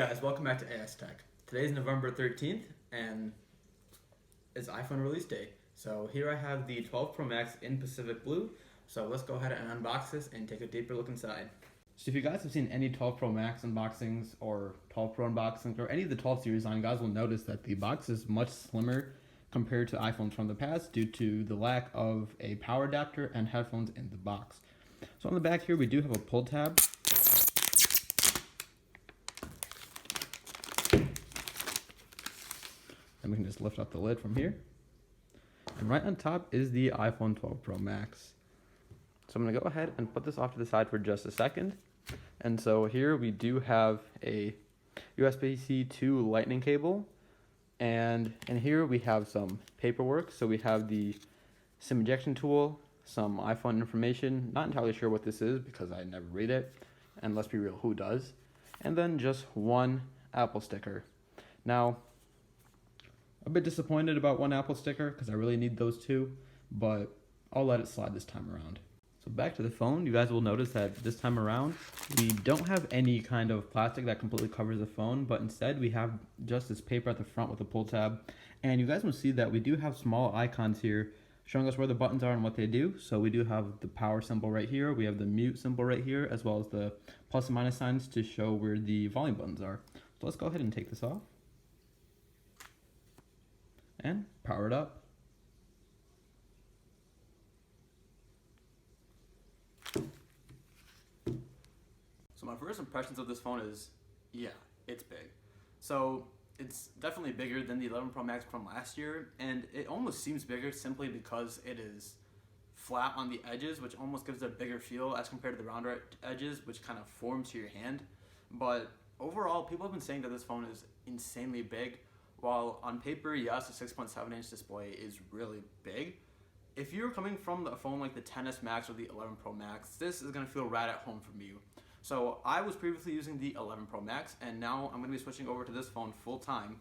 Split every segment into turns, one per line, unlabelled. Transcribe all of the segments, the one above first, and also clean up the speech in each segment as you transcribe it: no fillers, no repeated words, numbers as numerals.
Guys, welcome back to AS Tech. Today's November 13th and it's iPhone release day. So here I have the 12 Pro Max in Pacific Blue. So let's go ahead and unbox this and take a deeper look inside. So if you guys have seen any 12 Pro Max unboxings or 12 Pro unboxings or any of the 12 series line, you guys will notice that the box is much slimmer compared to iPhones from the past due to the lack of a power adapter and headphones in the box. So on the back here we do have a pull tab. And we can just lift up the lid from here. And right on top is the iPhone 12 Pro Max. So I'm going to go ahead and put this off to the side for just a second. And so here we do have a USB-C to lightning cable. And in here we have some paperwork. So we have the SIM ejection tool, some iPhone information. Not entirely sure what this is because I never read it. And let's be real, who does? And then just one Apple sticker. Now, a bit disappointed about one Apple sticker because I really need those two, but I'll let it slide this time around. So back to the phone, you guys will notice that this time around, we don't have any kind of plastic that completely covers the phone, but instead we have just this paper at the front with a pull tab. And you guys will see that we do have small icons here showing us where the buttons are and what they do. So we do have the power symbol right here, we have the mute symbol right here, as well as the plus and minus signs to show where the volume buttons are. So let's go ahead and take this off and power it up. So my first impressions of this phone is, yeah, it's big. So it's definitely bigger than the 11 Pro Max from last year, and it almost seems bigger simply because it is flat on the edges, which almost gives it a bigger feel as compared to the rounder edges, which kind of forms to your hand. But overall, people have been saying that this phone is insanely big. While on paper, yes, the 6.7-inch display is really big. If you're coming from a phone like the XS Max or the 11 Pro Max, this is going to feel right at home for you. So I was previously using the 11 Pro Max, and now I'm going to be switching over to this phone full time.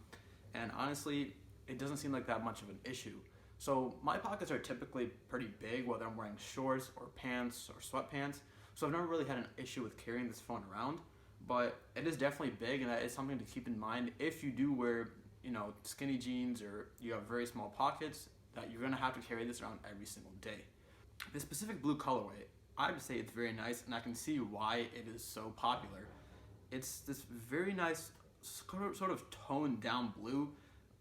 And honestly, it doesn't seem like that much of an issue. So my pockets are typically pretty big, whether I'm wearing shorts or pants or sweatpants. So I've never really had an issue with carrying this phone around. But it is definitely big, and that is something to keep in mind if you do wear skinny jeans or you have very small pockets, that you're going to have to carry this around every single day. This Pacific Blue colorway, I would say it's very nice, and I can see why it is so popular. It's this very nice sort of toned down blue,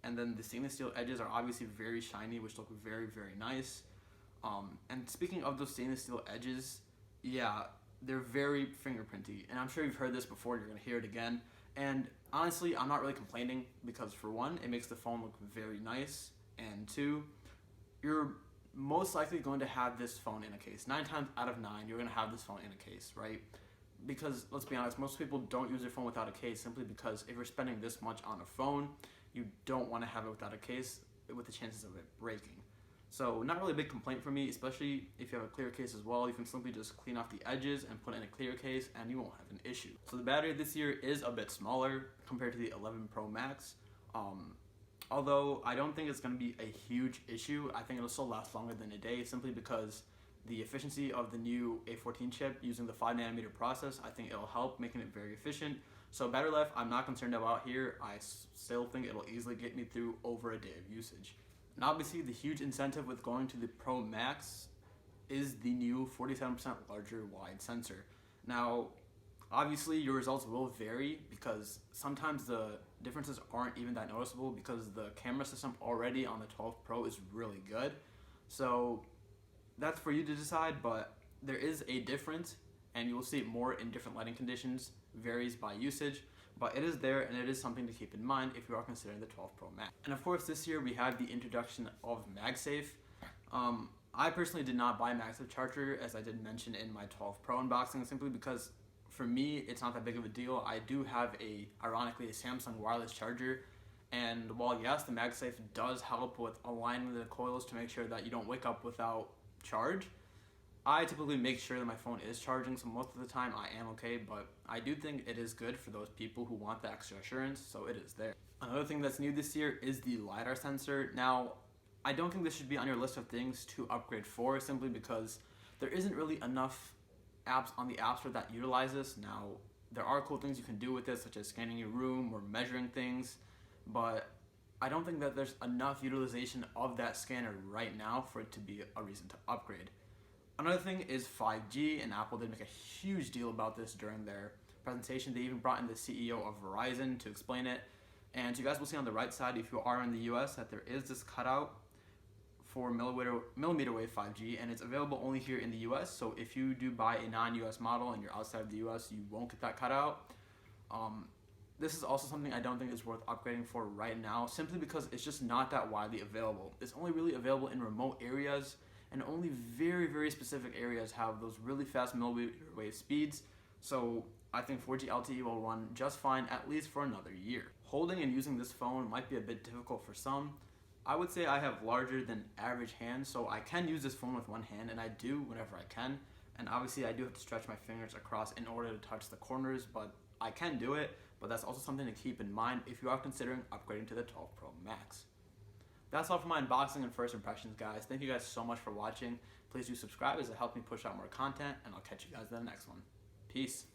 and then the stainless steel edges are obviously very shiny, which look very, very nice. And speaking of those stainless steel edges, yeah, they're very fingerprinty, and I'm sure you've heard this before, you're going to hear it again. And honestly, I'm not really complaining because for one, it makes the phone look very nice, and two, you're most likely going to have this phone in a case. 9 times out of 9, you're going to have this phone in a case, right? Because let's be honest, most people don't use their phone without a case simply because if you're spending this much on a phone, you don't want to have it without a case with the chances of it breaking. So not really a big complaint for me, especially if you have a clear case as well. You can simply just clean off the edges and put it in a clear case and you won't have an issue. So the battery this year is a bit smaller compared to the 11 Pro Max. Although I don't think it's going to be a huge issue. I think it'll still last longer than a day simply because the efficiency of the new A14 chip using the 5nm process, I think it'll help making it very efficient. So battery life, I'm not concerned about here. I still think it'll easily get me through over a day of usage. And obviously the huge incentive with going to the Pro Max is the new 47% larger wide sensor. Now, obviously your results will vary because sometimes the differences aren't even that noticeable because the camera system already on the 12 Pro is really good. So that's for you to decide, but there is a difference and you will see it more in different lighting conditions, varies by usage. But it is there, and it is something to keep in mind if you are considering the 12 Pro Max. And of course, this year we have the introduction of MagSafe. I personally did not buy a MagSafe charger, as I did mention in my 12 Pro unboxing, simply because for me, it's not that big of a deal. I do have ironically, a Samsung wireless charger. And while yes, the MagSafe does help with aligning the coils to make sure that you don't wake up without charge, I typically make sure that my phone is charging, so most of the time I am okay, but I do think it is good for those people who want the extra assurance, so it is there. Another thing that's new this year is the LiDAR sensor. Now, I don't think this should be on your list of things to upgrade for, simply because there isn't really enough apps on the App Store that utilize this. Now, There are cool things you can do with it, such as scanning your room or measuring things, but I don't think that there's enough utilization of that scanner right now for it to be a reason to upgrade. Another thing is 5G, and Apple did make a huge deal about this during their presentation. They even brought in the CEO of Verizon to explain it. And you guys will see on the right side, if you are in the US, that there is this cutout for millimeter wave 5G, and it's available only here in the US. So if you do buy a non-US model and you're outside of the US, you won't get that cutout. This is also something I don't think is worth upgrading for right now, simply because it's just not that widely available. It's only really available in remote areas, and only very, very specific areas have those really fast millimeter wave speeds. So I think 4G LTE will run just fine, at least for another year. Holding and using this phone might be a bit difficult for some. I would say I have larger than average hands, so I can use this phone with one hand, and I do whenever I can. And obviously I do have to stretch my fingers across in order to touch the corners, but I can do it. But that's also something to keep in mind if you are considering upgrading to the 12 Pro Max. That's all for my unboxing and first impressions, guys. Thank you guys so much for watching. Please do subscribe as it helps me push out more content, and I'll catch you guys in the next one. Peace.